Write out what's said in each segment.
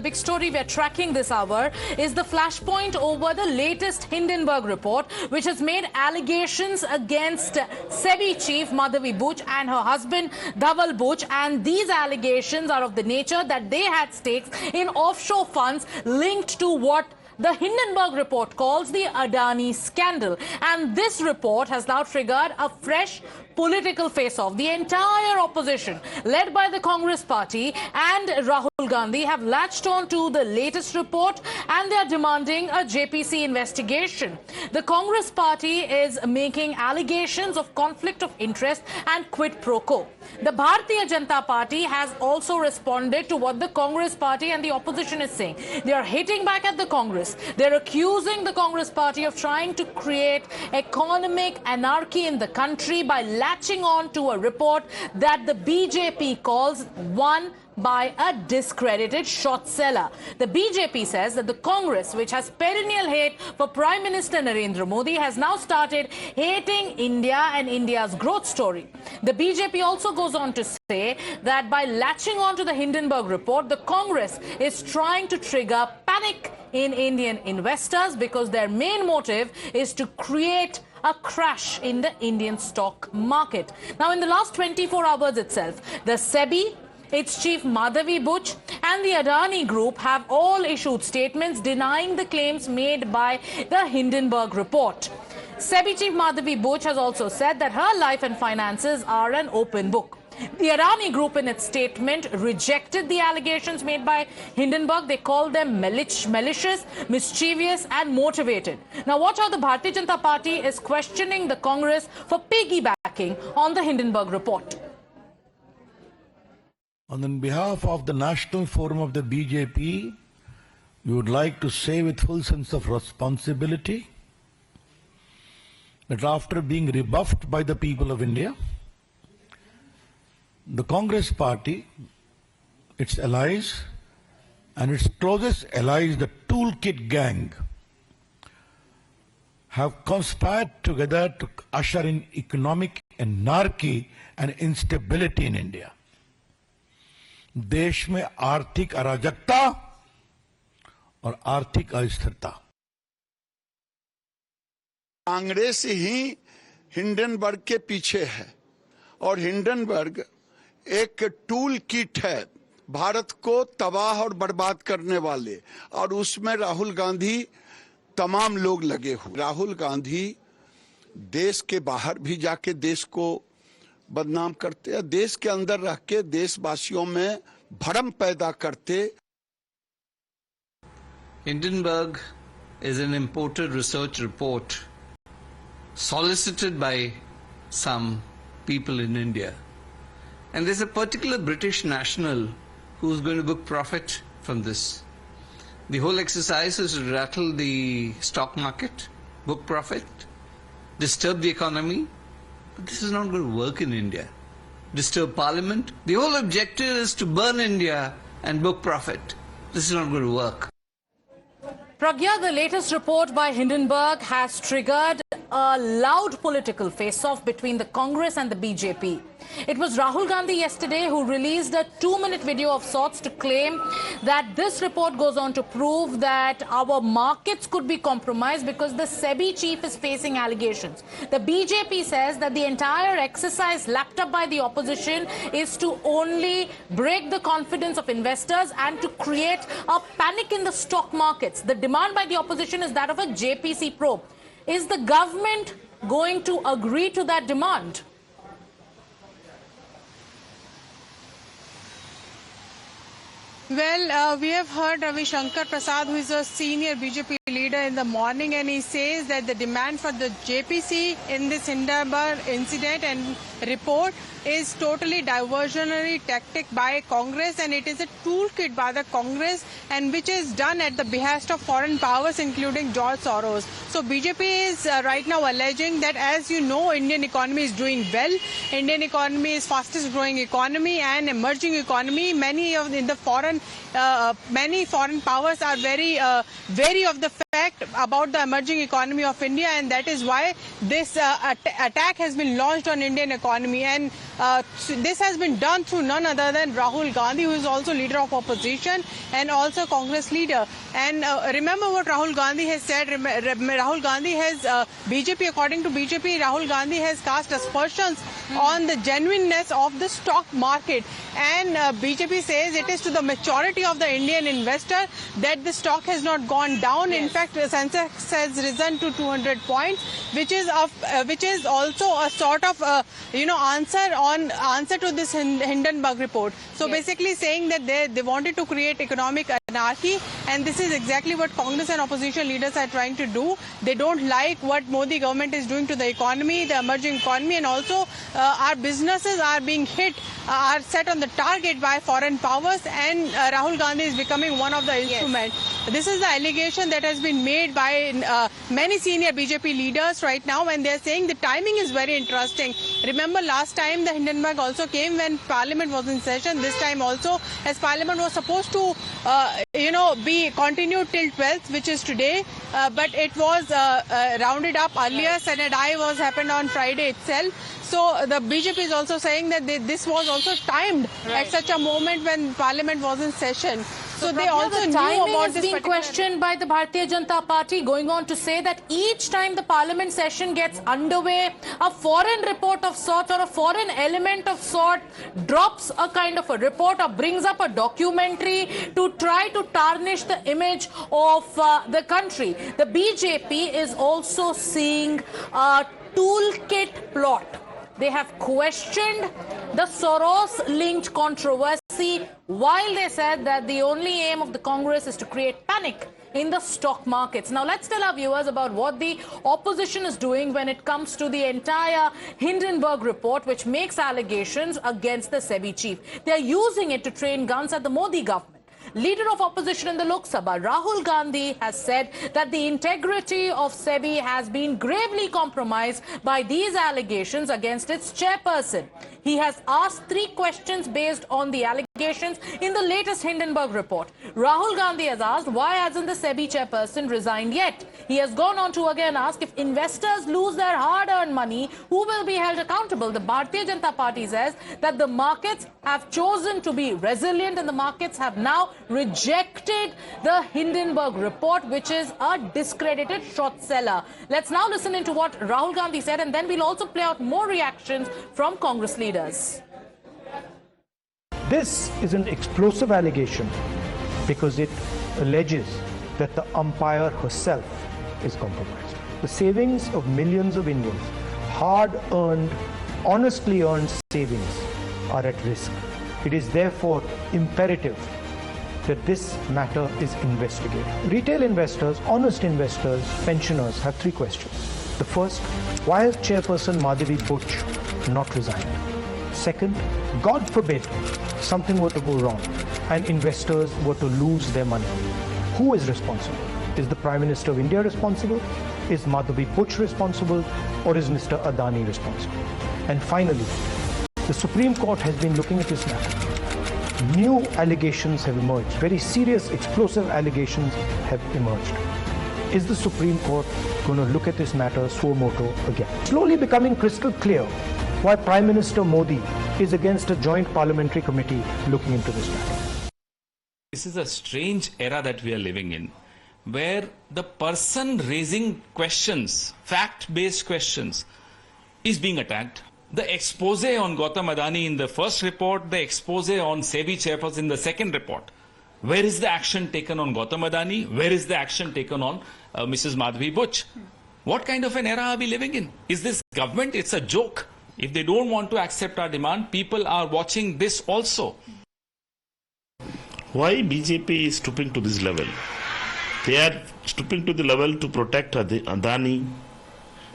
big story we're tracking this hour is the flashpoint over the latest Hindenburg report, which has made allegations against SEBI chief Madhavi Buch and her husband Dhaval Buch. And these allegations are of the nature that they had stakes in offshore funds linked to what the Hindenburg report calls the Adani scandal. And this report has now triggered a fresh political face-off. The entire opposition, led by the Congress party and Rahul Gandhi, have latched on to the latest report and they are demanding a JPC investigation. The Congress party is making allegations of conflict of interest and quid pro quo. The Bharatiya Janata Party has also responded to what the Congress party and the opposition is saying. They are hitting back at the Congress. They're accusing the Congress party of trying to create economic anarchy in the country by latching on to a report that the BJP calls one by a discredited short seller. The BJP says that the Congress, which has perennial hate for Prime Minister Narendra Modi, has now started hating India and India's growth story. The BJP also goes on to say that by latching on to the Hindenburg report, the Congress is trying to trigger panic in Indian investors because their main motive is to create a crash in the Indian stock market. Now, in the last 24 hours itself, the SEBI, its chief Madhavi Buch and the Adani Group have all issued statements denying the claims made by the Hindenburg report. SEBI chief Madhavi Buch has also said that her life and finances are an open book. The Adani Group in its statement rejected the allegations made by Hindenburg. They called them malicious, mischievous and motivated. Now watch how the Bharatiya Janata Party is questioning the Congress for piggybacking on the Hindenburg report. On behalf of the National Forum of the BJP, we would like to say with full sense of responsibility that after being rebuffed by the people of India, the Congress party, its allies and its closest allies, the Toolkit Gang, have conspired together to usher in economic anarchy and instability in India. देश में आर्थिक अराजकता और आर्थिक अस्थिरता। कांग्रेस ही Hindenburg के पीछे है और हिंडनबर्ग एक टूल किट है भारत को तबाह और बर्बाद करने वाले, और उसमें राहुल गांधी तमाम लोग लगे हुए। राहुल गांधी देश के बाहर भी जाके देश को बदनाम करते हैं, देश के अंदर रह के देशवासियों में भ्रम पैदा करते। Hindenburg is an imported research report solicited by some people in India, and there's a particular British national who's going to book profit from this. The whole exercise is to rattle the stock market, book profit, disturb the economy. But this is not going to work in India. Disturb Parliament. The whole objective is to burn India and book profit. This is not going to work. Pragya, the latest report by Hindenburg has triggered a loud political face-off between the Congress and the BJP. It was Rahul Gandhi yesterday who released a 2-minute video of sorts to claim that this report goes on to prove that our markets could be compromised because the SEBI chief is facing allegations. The BJP says that the entire exercise lapped up by the opposition is to only break the confidence of investors and to create a panic in the stock markets. The demand by the opposition is that of a JPC probe. Is the government going to agree to that demand? Well, we have heard Ravi Shankar Prasad, who is a senior BJP leader, in the morning, and he says that the demand for the JPC in this Hindenburg incident and report is totally diversionary tactic by Congress, and it is a toolkit by the Congress, and which is done at the behest of foreign powers, including George Soros. So BJP is right now alleging that, as you know, Indian economy is doing well. Indian economy is fastest growing economy and emerging economy. Many foreign powers are very wary of the fact respect about the emerging economy of India, and that is why this attack has been launched on Indian economy. And this has been done through none other than Rahul Gandhi, who is also leader of opposition and also Congress leader. And remember what Rahul Gandhi has said. Rahul Gandhi has, BJP, according to BJP, Rahul Gandhi has cast aspersions on the genuineness of the stock market. And BJP says it is to the maturity of the Indian investor that the stock has not gone down. In fact, Sensex has risen to 200 points, which is also a sort of answer to this Hindenburg report. So basically saying that they wanted to create economic anarchy, and this is exactly what Congress and opposition leaders are trying to do. They don't like what Modi government is doing to the economy, the emerging economy, and also our businesses are being hit, are set on the target by foreign powers, and Rahul Gandhi is becoming one of the instruments. This is the allegation that has been made by many senior BJP leaders right now, and they're saying the timing is very interesting. Remember last time the Hindenburg also came when Parliament was in session. This time also, as Parliament was supposed to be continued till 12th, which is today, but it was rounded up earlier. Senate I was happened on Friday itself. So the BJP is also saying that this was also timed at such a moment when Parliament was in session. So they also knew about this. Being questioned by the Bharatiya Janata Party, going on to say that each time the Parliament session gets underway, a foreign report of sort or a foreign element of sort drops a kind of a report or brings up a documentary to try to tarnish the image of the country. The BJP is also seeing a toolkit plot. They have questioned the Soros-linked controversy while they said that the only aim of the Congress is to create panic in the stock markets. Now, let's tell our viewers about what the opposition is doing when it comes to the entire Hindenburg report, which makes allegations against the SEBI chief. They're using it to train guns at the Modi government. Leader of opposition in the Lok Sabha, Rahul Gandhi, has said that the integrity of SEBI has been gravely compromised by these allegations against its chairperson. He has asked 3 questions based on the allegations in the latest Hindenburg report. Rahul Gandhi has asked, why hasn't the SEBI chairperson resigned yet? He has gone on to again ask, if investors lose their hard-earned money, who will be held accountable? The Bharatiya Janata Party says that the markets have chosen to be resilient and the markets have now rejected the Hindenburg report, which is a discredited short seller. Let's now listen into what Rahul Gandhi said, and then we'll also play out more reactions from Congress leaders. This is an explosive allegation because it alleges that the umpire herself is compromised. The savings of millions of Indians, hard-earned, honestly earned savings, are at risk. It is therefore imperative that this matter is investigated. Retail investors, honest investors, pensioners have 3 questions. The first, why has Chairperson Madhavi Butch not resigned? Second, God forbid something were to go wrong and investors were to lose their money. Who is responsible? Is the Prime Minister of India responsible? Is Madhavi Butch responsible? Or is Mr. Adani responsible? And finally, the Supreme Court has been looking at this matter. New allegations have emerged. Very serious, explosive allegations have emerged. Is the Supreme Court going to look at this matter suo motu again? Slowly becoming crystal clear why Prime Minister Modi is against a joint parliamentary committee looking into this matter. This is a strange era that we are living in, where the person raising questions, fact-based questions, is being attacked. The expose on Gautam Adani in the first report, the expose on SEBI chairperson in the second report. Where is the action taken on Gautam Adani? Where is the action taken on Mrs. Madhavi Butch? What kind of an era are we living in? Is this government? It's a joke. If they don't want to accept our demand, people are watching this also. Why BJP is stooping to this level? They are stooping to the level to protect Adani.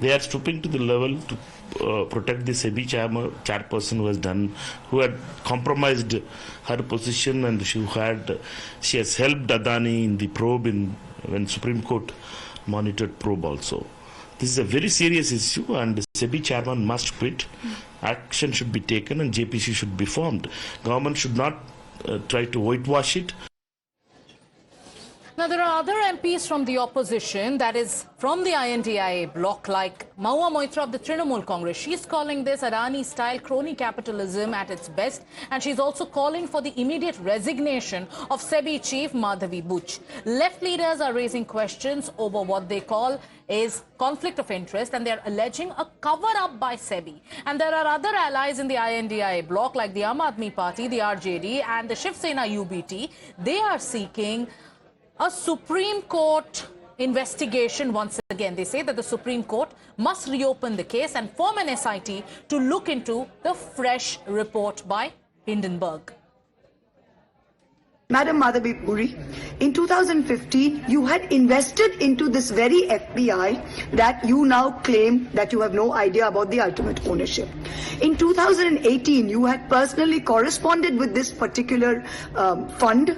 They are stooping to the level to protect the SEBI chairperson who had compromised her position, and she has helped Adani in the probe when Supreme Court monitored probe also. This is a very serious issue, and the SEBI chairman must quit. Action should be taken and JPC should be formed. Government should not try to whitewash it. Now, there are other MPs from the opposition, that is from the INDIA bloc, like Mahua Moitra of the Trinamool Congress. She's calling this Adani-style crony capitalism at its best, and she's also calling for the immediate resignation of SEBI chief Madhavi Buch. Left leaders are raising questions over what they call is conflict of interest, and they're alleging a cover-up by SEBI. And there are other allies in the INDIA bloc, like the Aam Aadmi Party, the RJD, and the Shiv Sena UBT. They are seeking a Supreme Court investigation once again. They say that the Supreme Court must reopen the case and form an SIT to look into the fresh report by Hindenburg. Madam Madhavi Puri, in 2015, you had invested into this very FBI that you now claim that you have no idea about the ultimate ownership. In 2018, you had personally corresponded with this particular fund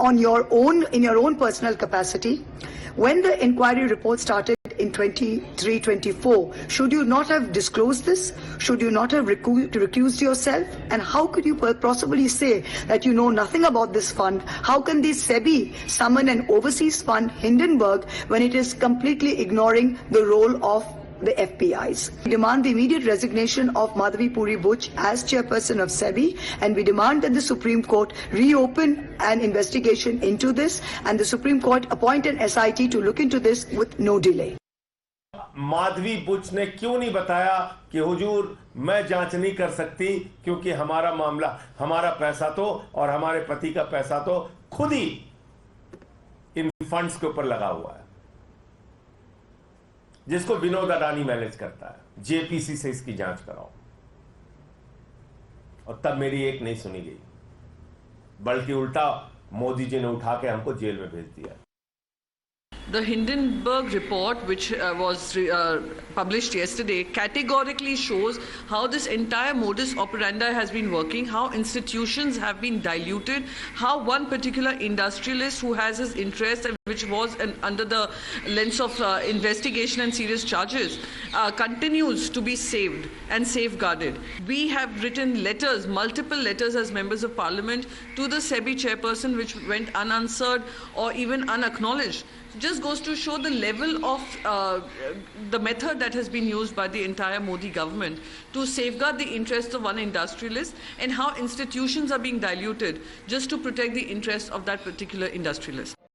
on your own, in your own personal capacity. When the inquiry report started in 23-24, should you not have disclosed this? Should you not have recused yourself? And how could you possibly say that you know nothing about this fund? How can the SEBI summon an overseas fund, Hindenburg, when it is completely ignoring the role of the FPIs? We demand the immediate resignation of Madhavi Puri Buch as chairperson of SEBI, and we demand that the Supreme Court reopen an investigation into this, and the Supreme Court appoint an SIT to look into this with no delay. Madhavi Buch ने क्यों नहीं बताया कि हुजूर मैं जांच नहीं कर सकती क्योंकि हमारा मामला, हमारा पैसा तो और हमारे पति का पैसा तो खुद ही इन फंड्स के ऊपर लगा हुआ है, जिसको विनोद अडानी मैनेज करता है। जेपीसी से इसकी जांच कराओ। और तब मेरी एक नहीं सुनी गई, बल्कि उल्टा मोदी जी ने उठा के हमको जेल में भेज दिया। The Hindenburg report, which was published yesterday, categorically shows how this entire modus operandi has been working, how institutions have been diluted, how one particular industrialist who has his interest, which was under the lens of investigation and serious charges, continues to be saved and safeguarded. We have written letters, multiple letters as members of parliament to the SEBI chairperson, which went unanswered or even unacknowledged. Just goes to show the level of the method that has been used by the entire Modi government to safeguard the interests of one industrialist, and how institutions are being diluted just to protect the interests of that particular industrialist.